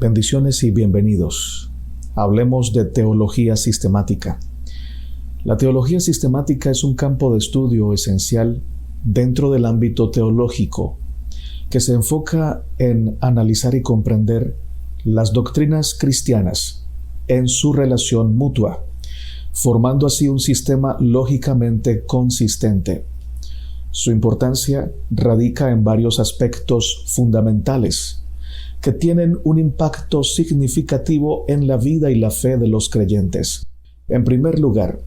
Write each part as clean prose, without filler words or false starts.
Bendiciones y bienvenidos. Hablemos de teología sistemática. La teología sistemática es un campo de estudio esencial dentro del ámbito teológico que se enfoca en analizar y comprender las doctrinas cristianas en su relación mutua, formando así un sistema lógicamente consistente. Su importancia radica en varios aspectos fundamentales que tienen un impacto significativo en la vida y la fe de los creyentes. En primer lugar,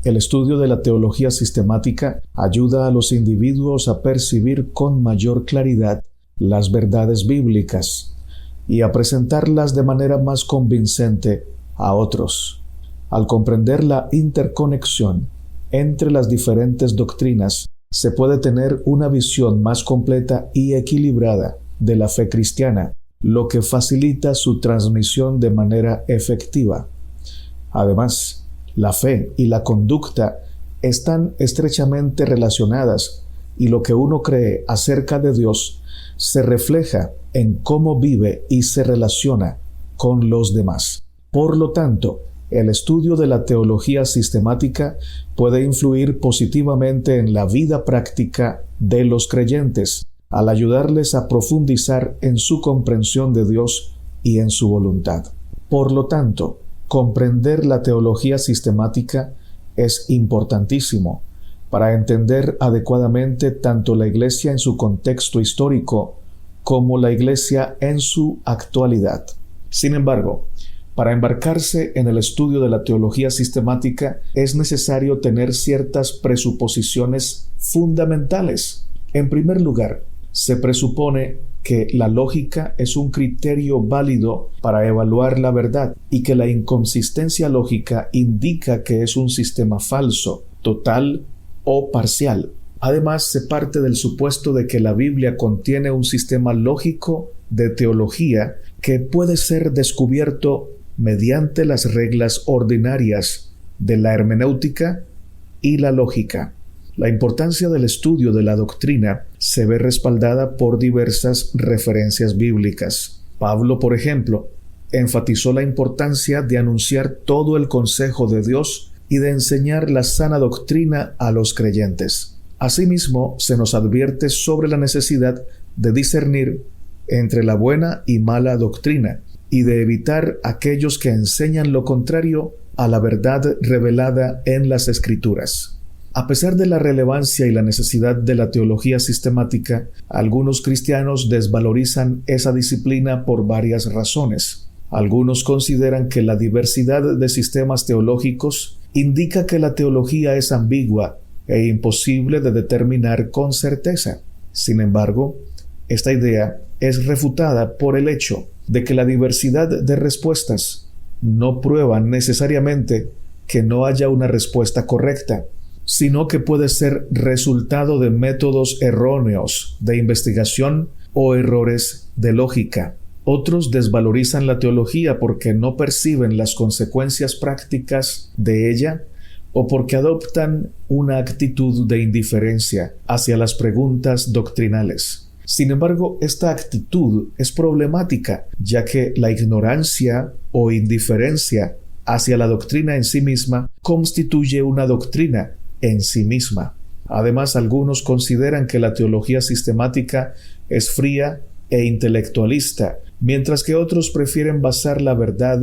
el estudio de la teología sistemática ayuda a los individuos a percibir con mayor claridad las verdades bíblicas y a presentarlas de manera más convincente a otros. Al comprender la interconexión entre las diferentes doctrinas, se puede tener una visión más completa y equilibrada de la fe cristiana, lo que facilita su transmisión de manera efectiva. Además, la fe y la conducta están estrechamente relacionadas y lo que uno cree acerca de Dios se refleja en cómo vive y se relaciona con los demás. Por lo tanto, el estudio de la teología sistemática puede influir positivamente en la vida práctica de los creyentes, al ayudarles a profundizar en su comprensión de Dios y en su voluntad. Por lo tanto, comprender la teología sistemática es importantísimo para entender adecuadamente tanto la Iglesia en su contexto histórico como la Iglesia en su actualidad. Sin embargo, para embarcarse en el estudio de la teología sistemática es necesario tener ciertas presuposiciones fundamentales. En primer lugar, se presupone que la lógica es un criterio válido para evaluar la verdad y que la inconsistencia lógica indica que es un sistema falso, total o parcial. Además, se parte del supuesto de que la Biblia contiene un sistema lógico de teología que puede ser descubierto mediante las reglas ordinarias de la hermenéutica y la lógica. La importancia del estudio de la doctrina se ve respaldada por diversas referencias bíblicas. Pablo, por ejemplo, enfatizó la importancia de anunciar todo el consejo de Dios y de enseñar la sana doctrina a los creyentes. Asimismo, se nos advierte sobre la necesidad de discernir entre la buena y mala doctrina y de evitar aquellos que enseñan lo contrario a la verdad revelada en las Escrituras. A pesar de la relevancia y la necesidad de la teología sistemática, algunos cristianos desvalorizan esa disciplina por varias razones. Algunos consideran que la diversidad de sistemas teológicos indica que la teología es ambigua e imposible de determinar con certeza. Sin embargo, esta idea es refutada por el hecho de que la diversidad de respuestas no prueba necesariamente que no haya una respuesta correcta, sino que puede ser resultado de métodos erróneos de investigación o errores de lógica. Otros desvalorizan la teología porque no perciben las consecuencias prácticas de ella o porque adoptan una actitud de indiferencia hacia las preguntas doctrinales. Sin embargo, esta actitud es problemática, ya que la ignorancia o indiferencia hacia la doctrina en sí misma constituye una doctrina en sí misma. Además, algunos consideran que la teología sistemática es fría e intelectualista, mientras que otros prefieren basar la verdad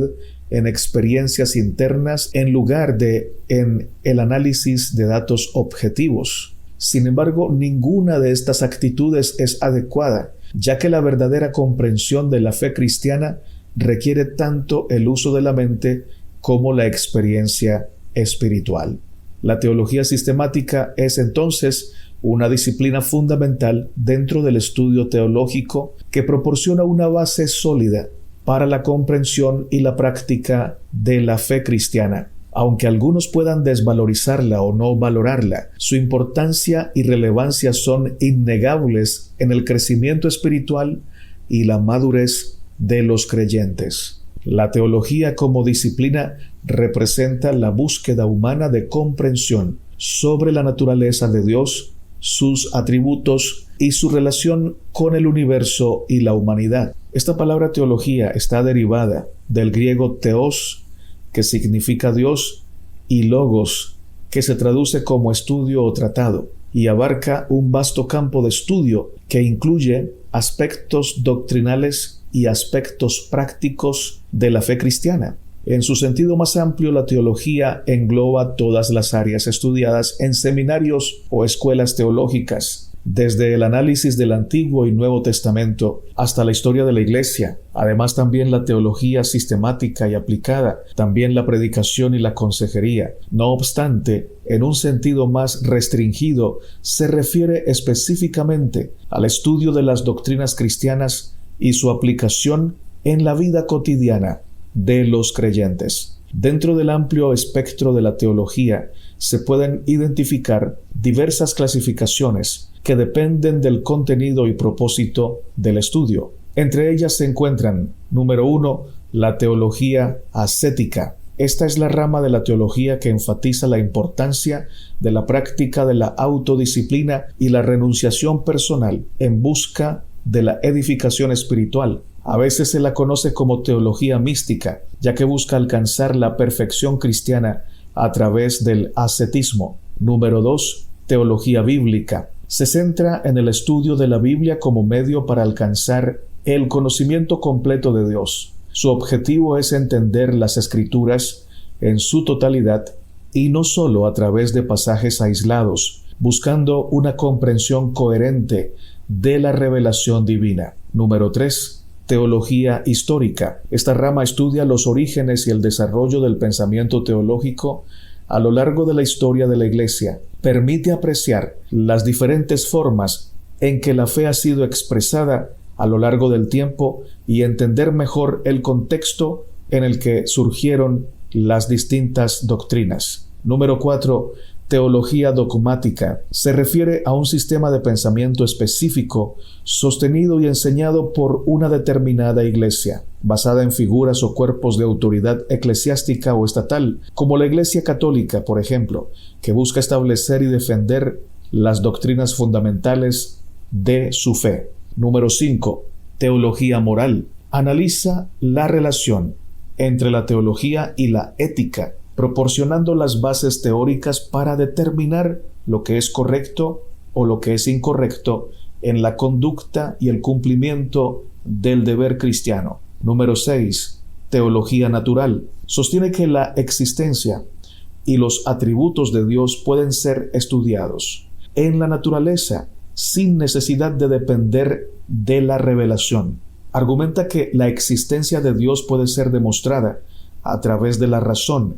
en experiencias internas en lugar de en el análisis de datos objetivos. Sin embargo, ninguna de estas actitudes es adecuada, ya que la verdadera comprensión de la fe cristiana requiere tanto el uso de la mente como la experiencia espiritual. La teología sistemática es entonces una disciplina fundamental dentro del estudio teológico que proporciona una base sólida para la comprensión y la práctica de la fe cristiana. Aunque algunos puedan desvalorizarla o no valorarla, su importancia y relevancia son innegables en el crecimiento espiritual y la madurez de los creyentes. La teología como disciplina representa la búsqueda humana de comprensión sobre la naturaleza de Dios, sus atributos y su relación con el universo y la humanidad. Esta palabra teología está derivada del griego theos, que significa Dios, y logos, que se traduce como estudio o tratado, y abarca un vasto campo de estudio que incluye aspectos doctrinales y aspectos prácticos de la fe cristiana. En su sentido más amplio, la teología engloba todas las áreas estudiadas en seminarios o escuelas teológicas, desde el análisis del Antiguo y Nuevo Testamento hasta la historia de la Iglesia. Además, también la teología sistemática y aplicada, también la predicación y la consejería. No obstante, en un sentido más restringido, se refiere específicamente al estudio de las doctrinas cristianas y su aplicación en la vida cotidiana de los creyentes. Dentro del amplio espectro de la teología se pueden identificar diversas clasificaciones que dependen del contenido y propósito del estudio. Entre ellas se encuentran, número 1, la teología ascética. Esta es la rama de la teología que enfatiza la importancia de la práctica de la autodisciplina y la renunciación personal en busca de la edificación espiritual. A veces se la conoce como teología mística, ya que busca alcanzar la perfección cristiana a través del ascetismo. Número 2, teología bíblica. Se centra en el estudio de la Biblia como medio para alcanzar el conocimiento completo de Dios. Su objetivo es entender las Escrituras en su totalidad y no solo a través de pasajes aislados, buscando una comprensión coherente de la revelación divina. Número 3. Teología histórica. Esta rama estudia los orígenes y el desarrollo del pensamiento teológico a lo largo de la historia de la Iglesia. Permite apreciar las diferentes formas en que la fe ha sido expresada a lo largo del tiempo y entender mejor el contexto en el que surgieron las distintas doctrinas. Número 4. Teología dogmática. Se refiere a un sistema de pensamiento específico, sostenido y enseñado por una determinada iglesia, basada en figuras o cuerpos de autoridad eclesiástica o estatal, como la Iglesia Católica, por ejemplo, que busca establecer y defender las doctrinas fundamentales de su fe. Número 5. Teología moral. Analiza la relación entre la teología y la ética, proporcionando las bases teóricas para determinar lo que es correcto o lo que es incorrecto en la conducta y el cumplimiento del deber cristiano. Número 6. Teología natural. Sostiene que la existencia y los atributos de Dios pueden ser estudiados en la naturaleza sin necesidad de depender de la revelación. Argumenta que la existencia de Dios puede ser demostrada a través de la razón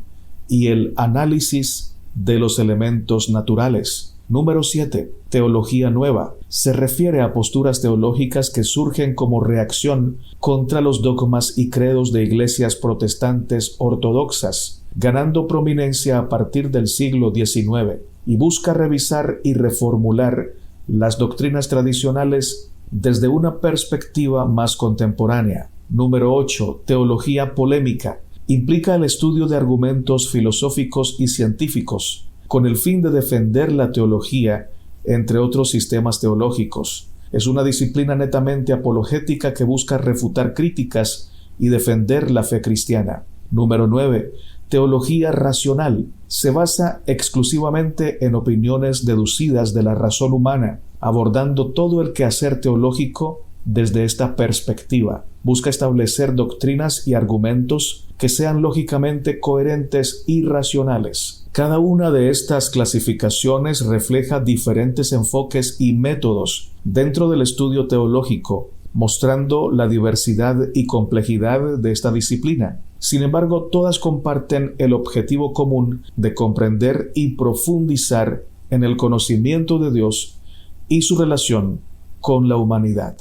y el análisis de los elementos naturales. Número 7. Teología nueva. Se refiere a posturas teológicas que surgen como reacción contra los dogmas y credos de iglesias protestantes ortodoxas, ganando prominencia a partir del siglo XIX, y busca revisar y reformular las doctrinas tradicionales desde una perspectiva más contemporánea. Número 8. Teología polémica. Implica el estudio de argumentos filosóficos y científicos, con el fin de defender la teología, entre otros sistemas teológicos. Es una disciplina netamente apologética que busca refutar críticas y defender la fe cristiana. Número 9. Teología racional. Se basa exclusivamente en opiniones deducidas de la razón humana, abordando todo el quehacer teológico desde esta perspectiva. Busca establecer doctrinas y argumentos que sean lógicamente coherentes y racionales. Cada una de estas clasificaciones refleja diferentes enfoques y métodos dentro del estudio teológico, mostrando la diversidad y complejidad de esta disciplina. Sin embargo, todas comparten el objetivo común de comprender y profundizar en el conocimiento de Dios y su relación con la humanidad.